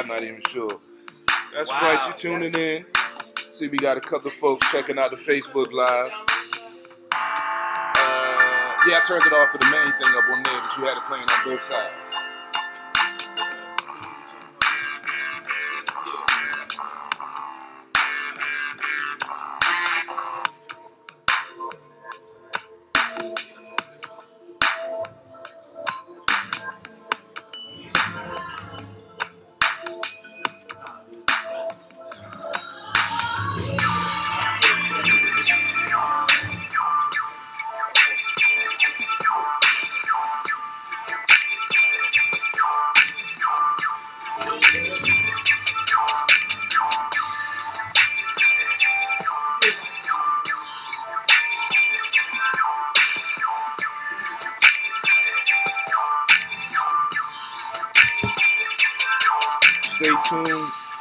I'm not even sure. That's right, you tuning in. See, we got a couple of folks checking out the Facebook Live. Yeah, I turned it off for the main thing up on there, but you had it playing on both sides. Stay tuned.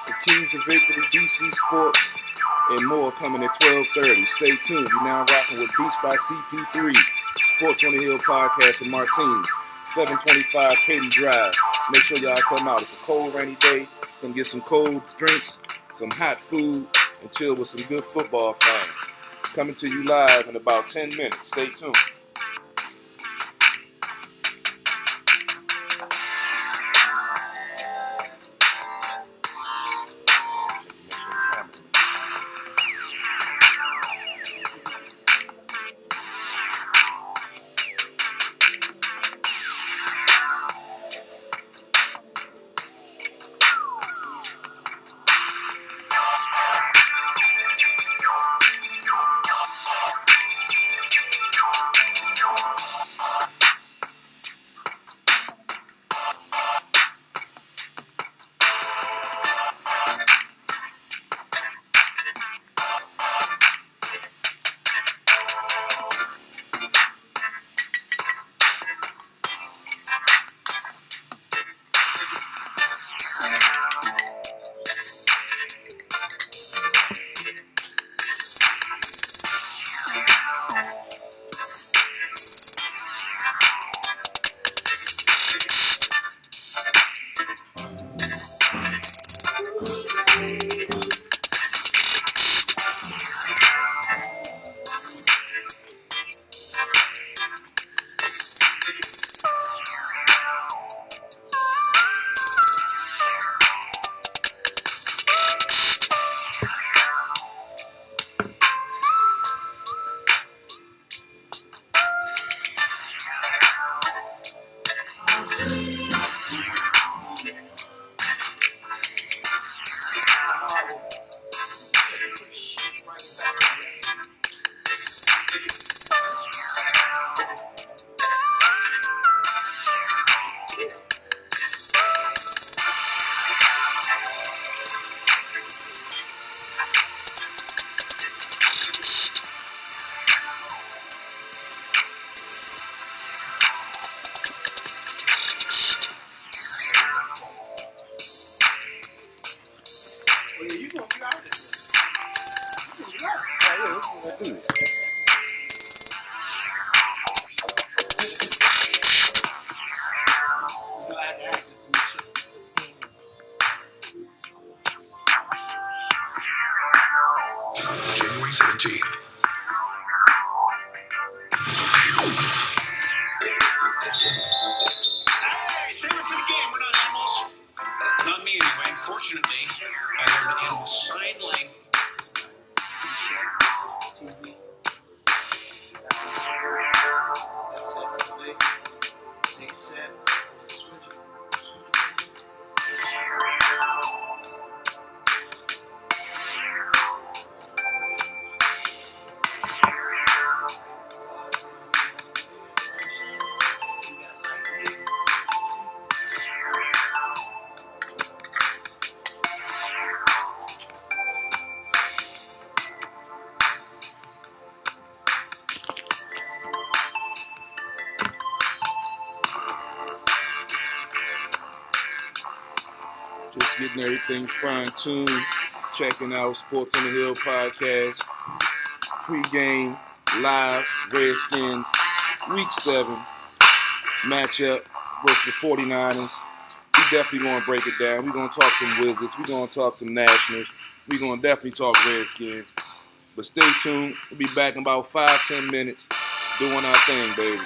The Keys of Victory, DC Sports, and more coming at 12:30. Stay tuned. We're now rocking with Beats by CP3, Sports on the Hill podcast with Martini, 725 Katy Drive. Make sure y'all come out. It's a cold, rainy day. Come get some cold drinks, some hot food, and chill with some good football fans. Coming to you live in about 10 minutes. Stay tuned. January 17th. Hey, save it for the game. We're not animals. Not me, anyway. Fortunately, I learned animal sign language. Just getting everything fine-tuned, checking out Sports on the Hill podcast, pre-game, live, Redskins, Week 7, matchup versus the 49ers. We definitely going to break it down. We're going to talk some Wizards. We're going to talk some Nationals. We're going to definitely talk Redskins. But stay tuned. We'll be back in about 5-10 minutes doing our thing, baby.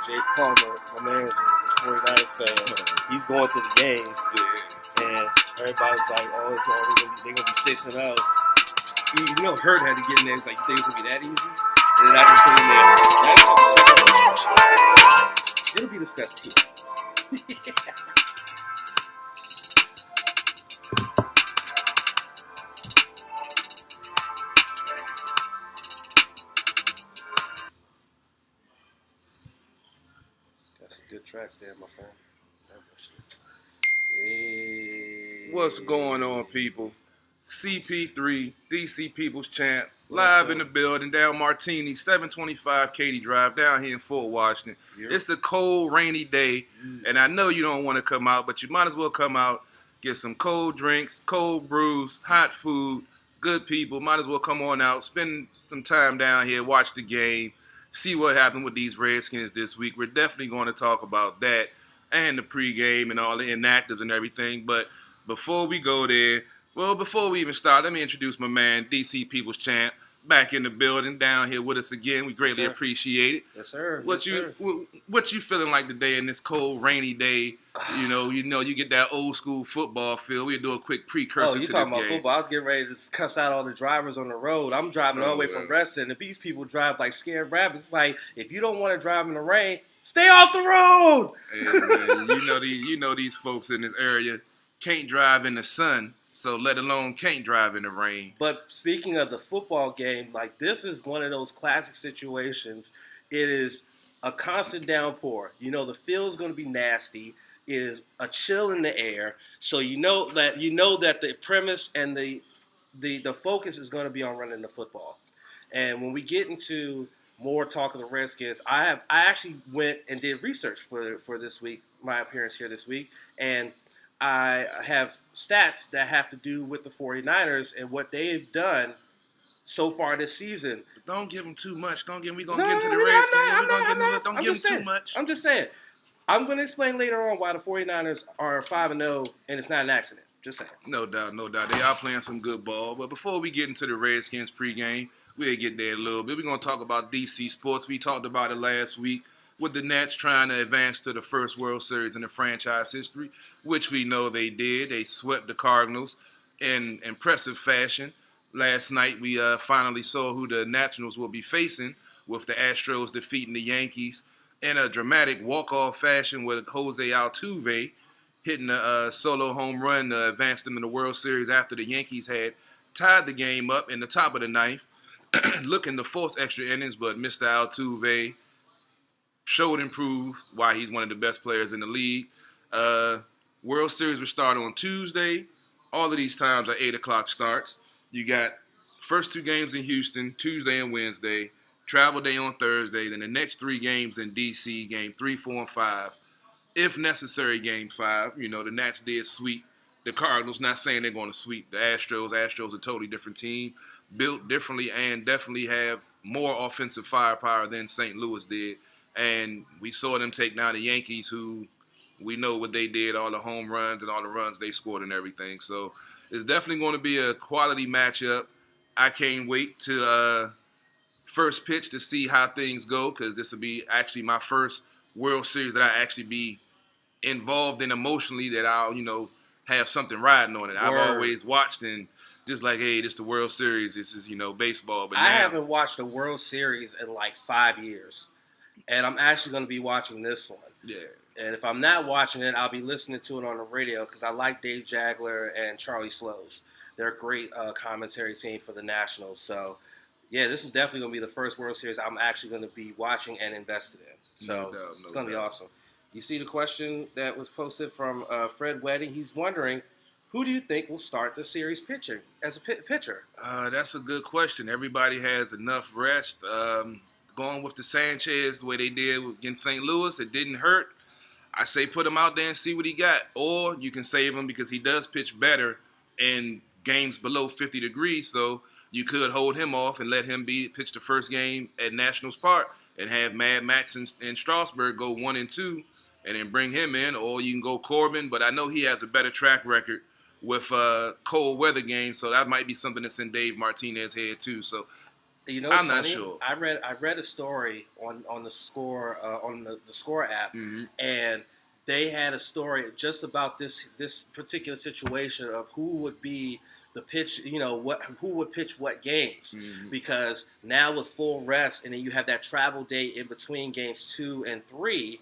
Jake Palmer, my man, is a 49ers fan. He's going to the game, and everybody's like, "Oh, they're gonna be 6-0." You know, Hurt had to get in there. He's like, "You think it's gonna be that easy?" And then I just put in there. It'll be discussed too. Got some good tracks there, my friend. Hey. What's going on, people? CP3, DC People's Champ, live in the building, down Martini, 725 Katy Drive, down here in Fort Washington. Yep. It's a cold, rainy day, and I know you don't want to come out, but you might as well come out, get some cold drinks, cold brews, hot food, good people. Might as well come on out, spend some time down here, watch the game, see what happened with these Redskins this week. We're definitely going to talk about that and the pregame and all the inactives and everything, but before we go there, well, before we even start, let me introduce my man, DC People's Champ, back in the building, down here with us again. We greatly appreciate it. Yes, sir. What you feeling like today in this cold, rainy day? You know, you get that old school football feel. We'll do a quick precursor to this game. Oh, you talking about football? I was getting ready to cuss out all the drivers on the road. I'm driving all the way from Reston, and these people drive like scared rabbits. It's like, if you don't want to drive in the rain, stay off the road. Hey, man, you know these folks in this area can't drive in the sun. So let alone can't drive in the rain. But speaking of the football game, like this is one of those classic situations. It is a constant downpour. You know the field's going to be nasty. It is a chill in the air. So you know that the premise and the focus is going to be on running the football. And when we get into more talk of the Redskins, I actually went and did research for this week, my appearance here this week, and I have stats that have to do with the 49ers and what they've done so far this season. Don't give them too much. We're going to get into the Redskins. Don't give them too much. I'm just saying. I'm going to explain later on why the 49ers are 5-0 and it's not an accident. Just saying. No doubt. They are playing some good ball. But before we get into the Redskins pregame, we'll get there a little bit. We're going to talk about DC sports. We talked about it last week, with the Nets trying to advance to the first World Series in the franchise history, which we know they did. They swept the Cardinals in impressive fashion. Last night, we finally saw who the Nationals will be facing, with the Astros defeating the Yankees in a dramatic walk-off fashion with Jose Altuve hitting a solo home run to advance them in the World Series after the Yankees had tied the game up in the top of the ninth, looking to force extra innings, but Mr. Altuve showed improved why he's one of the best players in the league. World Series will start on Tuesday. All of these times are 8 o'clock starts. You got first two games in Houston, Tuesday and Wednesday. Travel day on Thursday. Then the next three games in D.C., game 3, 4, and 5. If necessary, game 5. You know, the Nats did sweep the Cardinals. Not saying they're going to sweep the Astros. Astros are a totally different team, built differently, and definitely have more offensive firepower than St. Louis did. And we saw them take down the Yankees, who we know what they did, all the home runs and all the runs they scored and everything. So it's definitely going to be a quality matchup. I can't wait to first pitch to see how things go, because this will be actually my first World Series that I actually be involved in emotionally, that I'll, have something riding on it. I've always watched and just like, hey, this is the World Series. This is, baseball. But I haven't watched a World Series in like 5 years. And I'm actually going to be watching this one. Yeah. And if I'm not watching it, I'll be listening to it on the radio, because I like Dave Jagler and Charlie Slows. They're a great commentary team for the Nationals. So, yeah, this is definitely going to be the first World Series I'm actually going to be watching and invested in. So it's going to be awesome. You see the question that was posted from Fred Wedding. He's wondering, who do you think will start the series pitching as a pitcher? That's a good question. Everybody has enough rest. Going with the Sanchez the way they did against St. Louis, it didn't hurt. I say put him out there and see what he got. Or you can save him, because he does pitch better in games below 50 degrees. So you could hold him off and let him pitch the first game at Nationals Park and have Mad Max and Strasburg go 1 and 2 and then bring him in. Or you can go Corbin, but I know he has a better track record with cold weather games, so that might be something that's in Dave Martinez's head too. So You know, I'm not funny? sure. I read a story on the score on the score app, and they had a story just about this particular situation of who would be the pitch. You know who would pitch what games, because now with full rest, and then you have that travel day in between games 2 and 3.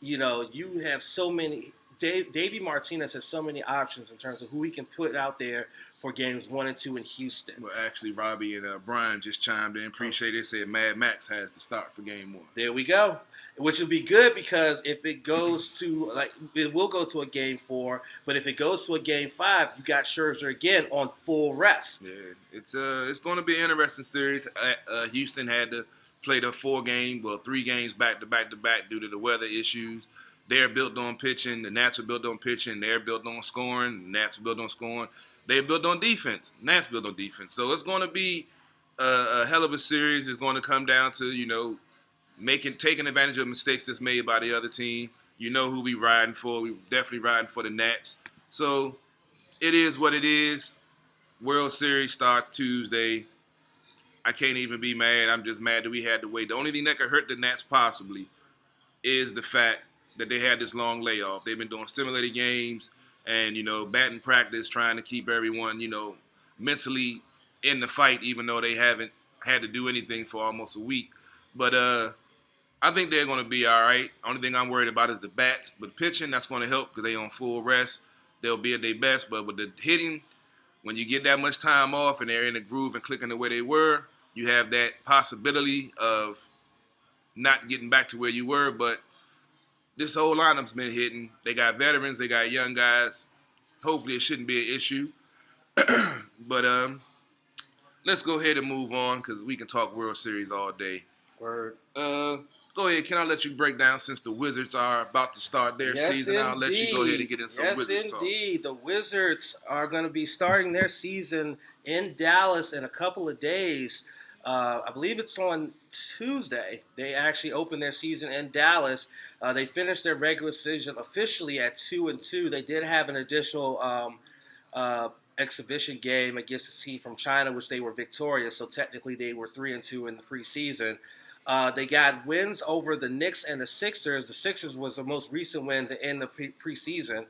You know, you have so many. Davey Martinez has so many options in terms of who he can put out there for games 1 and 2 in Houston. Well, actually, Robbie and Brian just chimed in. Appreciate it. Said Mad Max has to start for game 1. There we go. Which would be good, because if it goes to, like, it will go to a game 4, but if it goes to a game 5, you got Scherzer again on full rest. Yeah, it's going to be an interesting series. Houston had to play the 3 games back to back due to the weather issues. They're built on pitching. The Nats are built on pitching. They're built on scoring. The Nats are built on scoring. They're built on defense. Nats built on defense. So it's going to be a hell of a series. It's going to come down to, taking advantage of mistakes that's made by the other team. You know who we riding for. We're definitely riding for the Nats. So it is what it is. World Series starts Tuesday. I can't even be mad. I'm just mad that we had to wait. The only thing that could hurt the Nats possibly is the fact that they had this long layoff. They've been doing simulated games and, batting practice, trying to keep everyone, mentally in the fight, even though they haven't had to do anything for almost a week. But I think they're going to be all right. Only thing I'm worried about is the bats. But pitching, that's going to help because they're on full rest. They'll be at their best. But with the hitting, when you get that much time off and they're in the groove and clicking the way they were, you have that possibility of not getting back to where you were. But this whole lineup's been hitting. They got veterans. They got young guys. Hopefully it shouldn't be an issue. But let's go ahead and move on because we can talk World Series all day. Word. Go ahead. Can I let you break down since the Wizards are about to start their season? I'll let you go ahead and get in some Wizards talk. Yes, indeed. The Wizards are going to be starting their season in Dallas in a couple of days. I believe it's on Tuesday. They actually opened their season in Dallas. They finished their regular season officially at 2-2. They did have an additional exhibition game against a team from China, which they were victorious. So technically, they were 3-2 in the preseason. They got wins over the Knicks and the Sixers. The Sixers was the most recent win to end the preseason.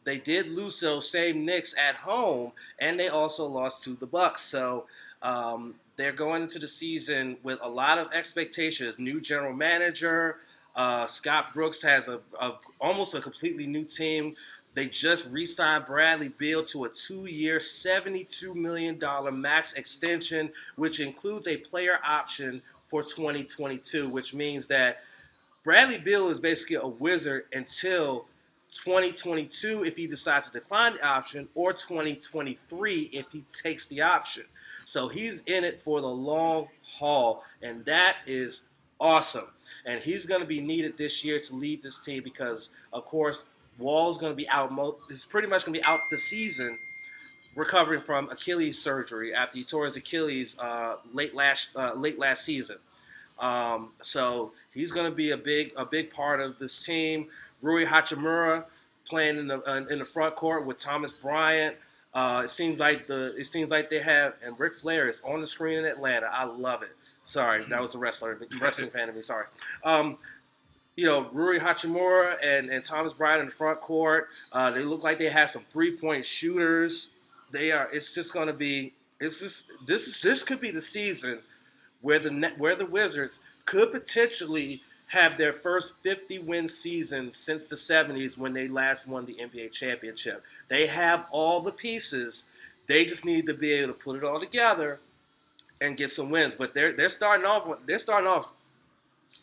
They did lose those same Knicks at home, and they also lost to the Bucks. So they're going into the season with a lot of expectations. New general manager. Scott Brooks has almost a completely new team. They just re-signed Bradley Beal to a 2-year, $72 million max extension, which includes a player option for 2022, which means that Bradley Beal is basically a Wizard until 2022 if he decides to decline the option, or 2023 if he takes the option. So he's in it for the long haul, and that is awesome. And he's going to be needed this year to lead this team because, of course, Wall's going to be out. He's pretty much going to be out the season, recovering from Achilles surgery after he tore his Achilles late last season. So he's going to be a big part of this team. Rui Hachimura playing in the front court with Thomas Bryant. It seems like they have, and Ric Flair is on the screen in Atlanta. I love it. Sorry, that was a wrestling fan of me. Sorry. Rui Hachimura and Thomas Bryant in the front court. They look like they have some 3-point shooters. It's just going to be. This could be the season where the Wizards could potentially have their first 50-win season since the 70s when they last won the NBA championship. They have all the pieces. They just need to be able to put it all together and get some wins. But they're starting off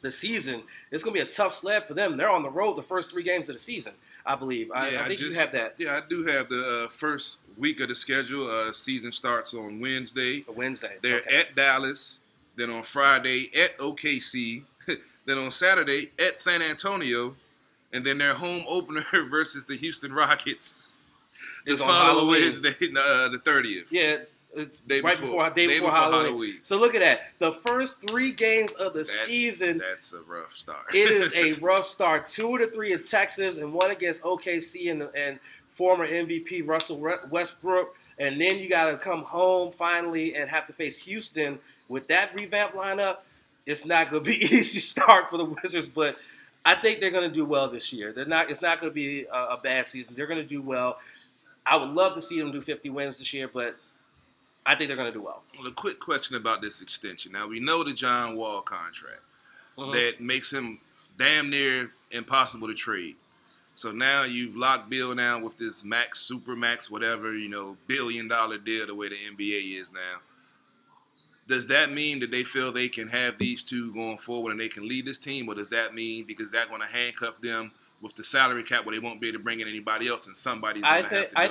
the season. It's going to be a tough sled for them. They're on the road the first 3 games of the season, I believe. I think you have that. Yeah, I do have the first week of the schedule. Season starts on Wednesday. They're at Dallas. Then on Friday at OKC. Then on Saturday at San Antonio. And then their home opener versus the Houston Rockets. The following Wednesday, the 30th. Yeah, it's day before Halloween. So look at that. The first 3 games of the season. That's a rough start. It is a rough start. 2 of the 3 in Texas and 1 against OKC and former MVP Russell Westbrook. And then you got to come home finally and have to face Houston with that revamped lineup, it's not going to be easy start for the Wizards, but I think they're going to do well this year. They're not. It's not going to be a bad season. They're going to do well. I would love to see them do 50 wins this year, but I think they're going to do well. Well, a quick question about this extension. Now, we know the John Wall contract that makes him damn near impossible to trade. So now you've locked Bill down with this max, super max, whatever, $1 billion deal the way the NBA is now. Does that mean that they feel they can have these two going forward and they can lead this team? Or does that mean because that's going to handcuff them with the salary cap where they won't be able to bring in anybody else and somebody's going to have to go?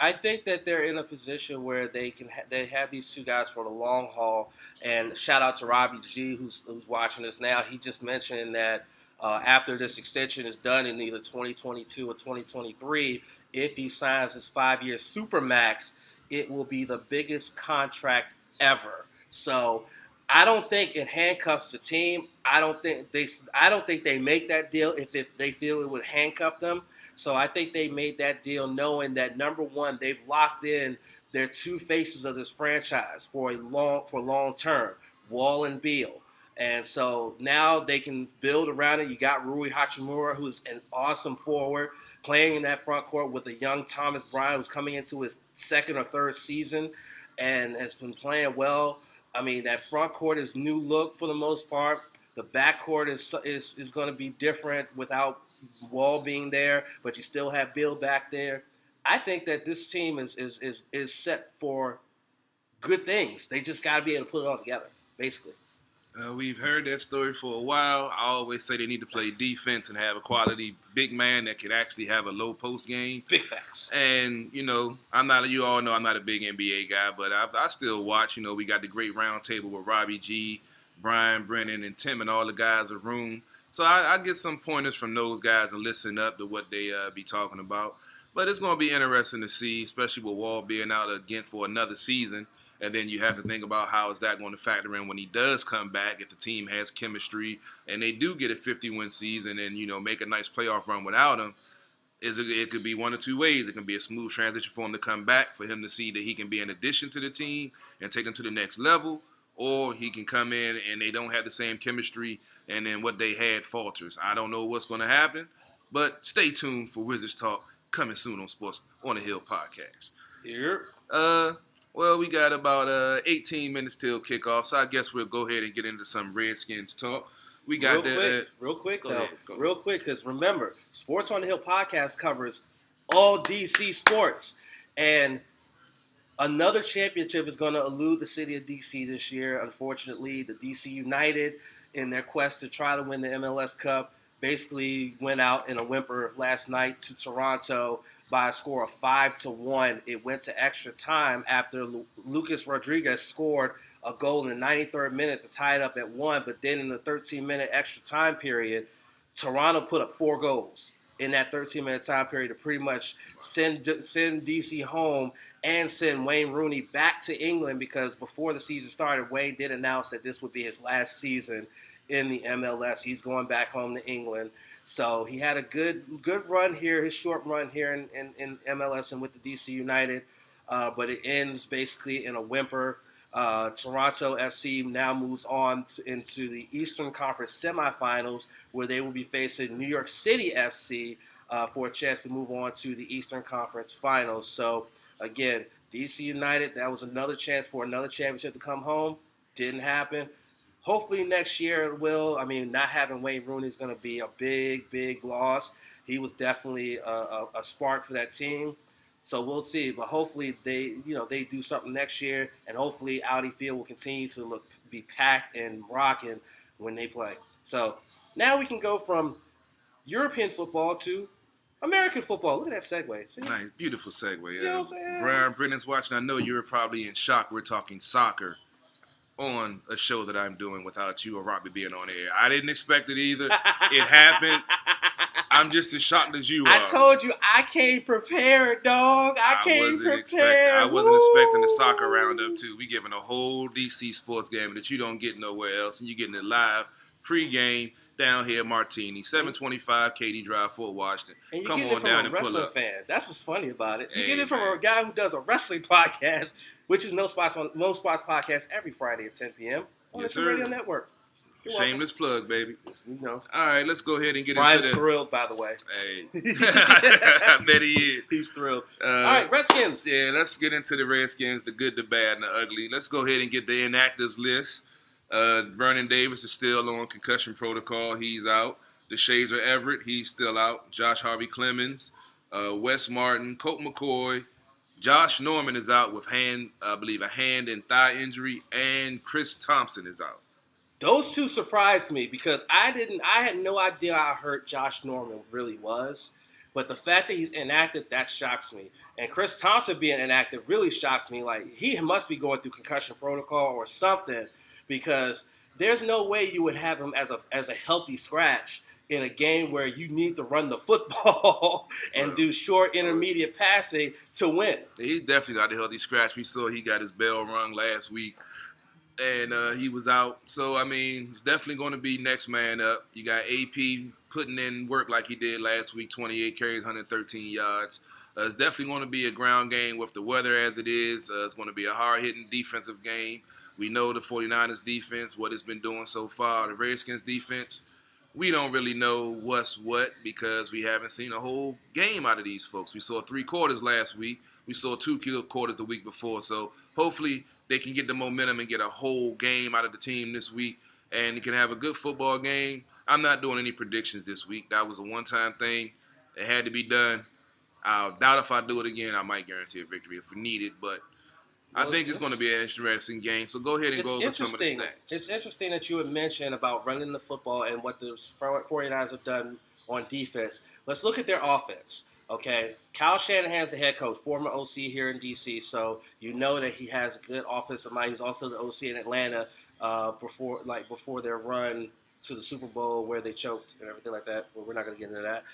I think that they're in a position where they can they have these two guys for the long haul. And shout out to Robbie G, who's watching us now. He just mentioned that after this extension is done in either 2022 or 2023, if he signs his 5-year supermax, it will be the biggest contract ever. So I don't think it handcuffs the team. I don't think they make that deal if they feel it would handcuff them. So I think they made that deal knowing that, number one, they've locked in their two faces of this franchise for long term, Wall and Beal. And so now they can build around it. You got Rui Hachimura, who's an awesome forward, playing in that front court with a young Thomas Bryant, who's coming into his second or third season and has been playing well. I mean, that front court is new look for the most part. The back court is going to be different without Wall being there, but you still have Bill back there. I think that this team is set for good things. They just got to be able to put it all together, basically. We've heard that story for a while. I always say they need to play defense and have a quality big man that can actually have a low post game. Big facts. And, you all know I'm not a big NBA guy, but I still watch. We got the great round table with Robbie G, Brian, Brennan, and Tim and all the guys of room. So I get some pointers from those guys and listen up to what they be talking about. But it's going to be interesting to see, especially with Wall being out again for another season. And then you have to think about how is that going to factor in when he does come back, if the team has chemistry and they do get a 50-win season and, make a nice playoff run without him. It could be one of two ways. It can be a smooth transition for him to come back, for him to see that he can be an addition to the team and take him to the next level, or he can come in and they don't have the same chemistry and then what they had falters. I don't know what's going to happen, but stay tuned for Wizards Talk coming soon on Sports on the Hill podcast. Here. Well, we got about 18 minutes till kickoff, so I guess we'll go ahead and get into some Redskins talk. We got real quick, because remember, Sports on the Hill podcast covers all DC sports, and another championship is going to elude the city of DC this year. Unfortunately, the DC United, in their quest to try to win the MLS Cup, basically went out in a whimper last night to Toronto by a score of 5-1. It went to extra time after Lucas Rodriguez scored a goal in the 93rd minute to tie it up at 1. But then in the 13-minute extra time period, Toronto put up 4 goals in that 13-minute time period to pretty much send DC home and send Wayne Rooney back to England, because before the season started, Wayne did announce that this would be his last season in the MLS. He's going back home to England. So he had a good run here, his short run here in MLS and with the DC United, but it ends basically in a whimper. Toronto FC now moves on into the Eastern Conference semifinals, where they will be facing New York City FC for a chance to move on to the Eastern Conference finals. So again, DC United, that was another chance for another championship to come home. Didn't happen. Hopefully next year it will. I mean, not having Wayne Rooney is going to be a big loss. He was definitely a spark for that team. So we'll see. But hopefully they do something next year, and hopefully Audi Field will continue to be packed and rocking when they play. So now we can go from European football to American football. Look at that segue. See? Nice, beautiful segue. You know what I'm saying? Brian Brennan's watching. I know you were probably in shock. We're talking soccer on a show that I'm doing without you or Robbie being on air. I didn't expect it either. It happened. I'm just as shocked as you are. I told you I came prepared, dog. I wasn't expecting the soccer roundup too. We giving a whole DC sports game that you don't get nowhere else, and you getting it live, pregame, down here at Martini, 725 Katy Drive, Fort Washington. And you Come get it on from down a and pull wrestling up. fan. That's what's funny about it. You Hey, get it from man. a guy who does a wrestling podcast, which is No Spots podcast every Friday at 10 p.m. on Yes, the sir. Radio Network. You're welcome. Shameless plug, baby. You know. All right, let's go ahead and get Brian's into the. thrilled, by the way. Hey, I bet he is. He's thrilled. All right, Redskins. Yeah, let's get into the Redskins, the good, the bad, and the ugly. Let's go ahead and get the inactives list. Vernon Davis is still on concussion protocol. He's out. DeShazer Everett, he's still out. Josh Harvey Clemens, Wes Martin, Colt McCoy. Josh Norman is out with I believe a hand and thigh injury, and Chris Thompson is out. Those two surprised me because I had no idea how hurt Josh Norman really was. But the fact that he's inactive, that shocks me. And Chris Thompson being inactive really shocks me. Like, he must be going through concussion protocol or something, because there's no way you would have him as a healthy scratch in a game where you need to run the football and do short intermediate passing to win. He's definitely got a healthy scratch. We saw he got his bell rung last week, and he was out. So, I mean, it's definitely going to be next man up. You got AP putting in work like he did last week, 28 carries, 113 yards. It's definitely going to be a ground game with the weather as it is. It's going to be a hard-hitting defensive game. We know the 49ers defense, what it's been doing so far. The Redskins defense, we don't really know what's what because we haven't seen a whole game out of these folks. We saw 3 quarters last week. We saw 2 quarters the week before. So hopefully they can get the momentum and get a whole game out of the team this week, and you can have a good football game. I'm not doing any predictions this week. That was a one-time thing. It had to be done. I doubt if I do it again, I might guarantee a victory if we need it, but I think it's going to be an interesting game. So go ahead and go over some of the stats. It's interesting that you had mentioned about running the football and what the 49ers have done on defense. Let's look at their offense. Okay, Kyle Shanahan's the head coach, former OC here in D.C., so you know that he has a good offensive mind. He's also the OC in Atlanta before their run to the Super Bowl where they choked and everything like that. But we're not going to get into that.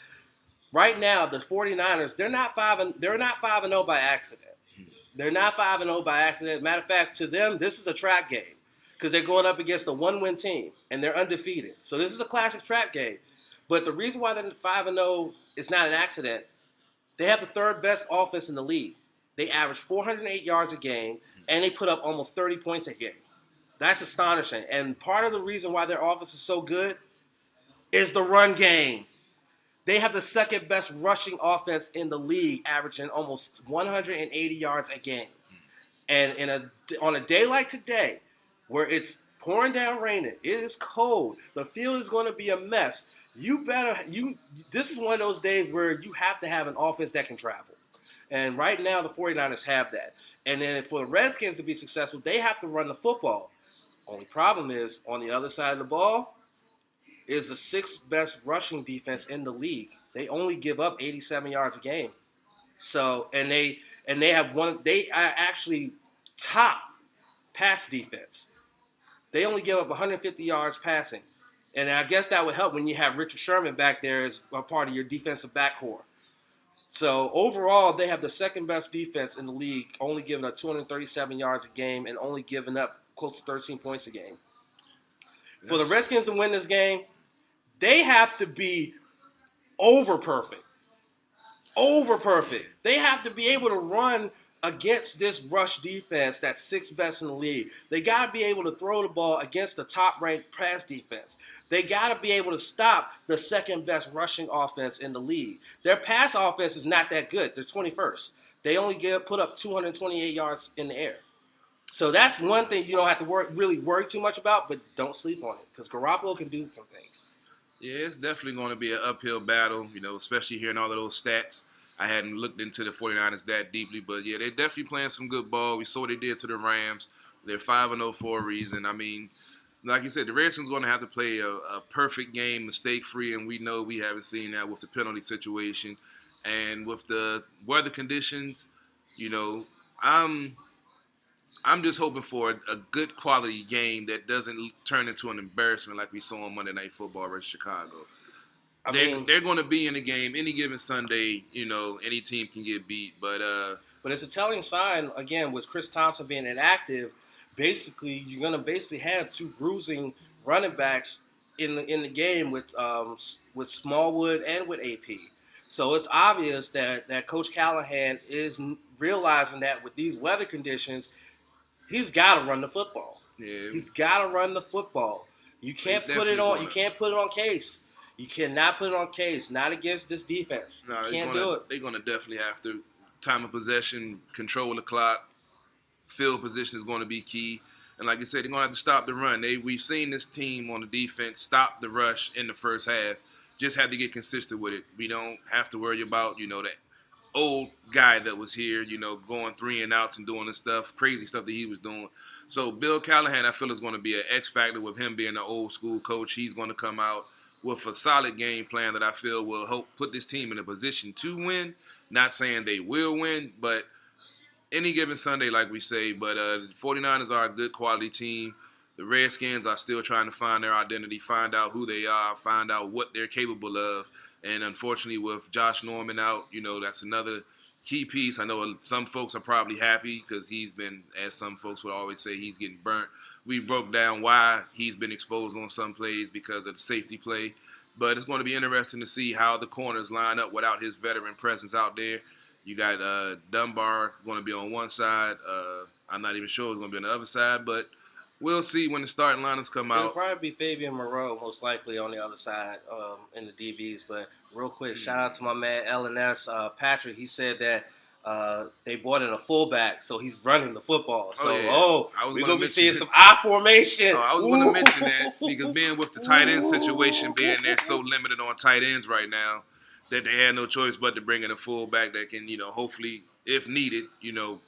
Right now, the 49ers, they're not 5-0 by accident. They're not 5-0 by accident. Matter of fact, to them, this is a trap game because they're going up against a one-win team, and they're undefeated. So this is a classic trap game. But the reason why they're 5-0 is not an accident. They have the third best offense in the league. They average 408 yards a game, and they put up almost 30 points a game. That's astonishing. And part of the reason why their offense is so good is the run game. They have the second best rushing offense in the league, averaging almost 180 yards a game. And on a day like today, where it's pouring down raining, it is cold, the field is going to be a mess. This is one of those days where you have to have an offense that can travel. And right now, the 49ers have that. And then for the Redskins to be successful, they have to run the football. Only problem is, on the other side of the ball, is the 6th best rushing defense in the league. They only give up 87 yards a game. So, and they are actually top pass defense. They only give up 150 yards passing. And I guess that would help when you have Richard Sherman back there as a part of your defensive backcourt. So overall, they have the second best defense in the league, only giving up 237 yards a game and only giving up close to 13 points a game. For the Redskins to win this game, they have to be over perfect. Over perfect. They have to be able to run against this rush defense that's 6th best in the league. They got to be able to throw the ball against the top-ranked pass defense. They got to be able to stop the second best rushing offense in the league. Their pass offense is not that good. They're 21st. They only put up 228 yards in the air. So that's one thing you don't have to really worry too much about, but don't sleep on it because Garoppolo can do some things. Yeah, it's definitely going to be an uphill battle, especially hearing all of those stats. I hadn't looked into the 49ers that deeply, but yeah, they're definitely playing some good ball. We saw what they did to the Rams. They're 5-0 for a reason. I mean, like you said, the Redskins going to have to play a perfect game, mistake-free, and we know we haven't seen that with the penalty situation. And with the weather conditions, I'm just hoping for a good quality game that doesn't turn into an embarrassment like we saw on Monday Night Football versus Chicago. They're going to be in the game any given Sunday. Any team can get beat, but it's a telling sign again with Chris Thompson being inactive. Basically, you're going to have 2 bruising running backs in the game with Smallwood and with AP. So it's obvious that Coach Callahan is realizing that with these weather conditions, he's got to run the football. Yeah, He's got to run the football. You they can't put it definitely on. gonna. You can't put it on Case. You cannot put it on Case. Not against this defense. No, You can't do it. they're gonna definitely have to time of possession, control the clock, field position is going to be key. And like I said, they're going to have to stop the run. We've seen this team on the defense stop the rush in the first half. Just have to get consistent with it. We don't have to worry about, that old guy that was here, going 3-and-outs and doing the stuff, crazy stuff that he was doing. So Bill Callahan, I feel, is going to be an X factor with him being an old school coach. He's going to come out with a solid game plan that I feel will help put this team in a position to win. Not saying they will win, but any given Sunday, like we say. But the 49ers are a good quality team. The Redskins are still trying to find their identity, find out who they are, find out what they're capable of. And unfortunately, with Josh Norman out, that's another key piece. I know some folks are probably happy because he's been, as some folks would always say, he's getting burnt. We broke down why he's been exposed on some plays because of the safety play. But it's going to be interesting to see how the corners line up without his veteran presence out there. You got Dunbar going to be on one side. I'm not even sure it's going to be on the other side, but we'll see when the starting lineups come It'll out. probably be Fabian Moreau most likely on the other side in the DBs. But real quick, shout out to my man LNS Patrick. He said that they brought in a fullback, so he's running the football. So we're gonna be seeing some I formation. I was going to mention that because being with the tight end situation, being they're so limited on tight ends right now, that they had no choice but to bring in a fullback that can, hopefully, if needed,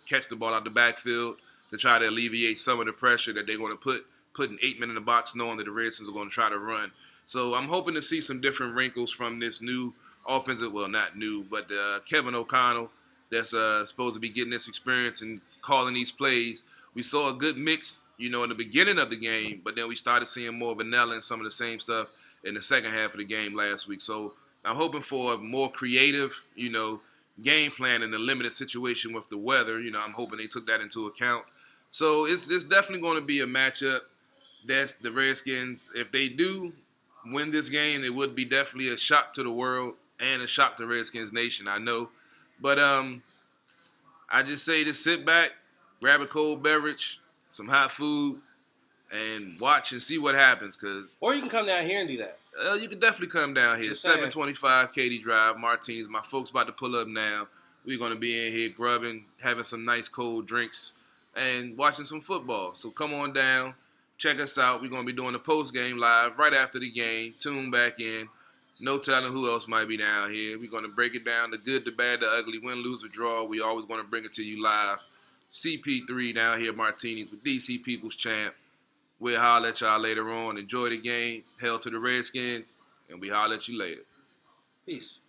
catch the ball out the backfield to try to alleviate some of the pressure that they're going to put an 8 men in the box, knowing that the Redskins are going to try to run. So I'm hoping to see some different wrinkles from this new offensive, well, not new, but Kevin O'Connell that's supposed to be getting this experience and calling these plays. We saw a good mix, in the beginning of the game, but then we started seeing more vanilla and some of the same stuff in the second half of the game last week. So I'm hoping for a more creative, game plan in a limited situation with the weather. I'm hoping they took that into account. So it's definitely going to be a matchup. That's the Redskins. If they do win this game, it would be definitely a shock to the world and a shock to Redskins Nation, I know. But I just say to sit back, grab a cold beverage, some hot food, and watch and see what happens. Or you can come down here and do that. You can definitely come down here. 725 Katy Drive, Martini's. My folks about to pull up now. We're going to be in here grubbing, having some nice cold drinks, and watching some football. So come on down. Check us out. We're going to be doing the post-game live right after the game. Tune back in. No telling who else might be down here. We're going to break it down, the good, the bad, the ugly, win, lose, or draw. We always going to bring it to you live. CP3 down here at Martini's with DC People's Champ. We'll holler at y'all later on. Enjoy the game. Hail to the Redskins. And we holler at you later. Peace.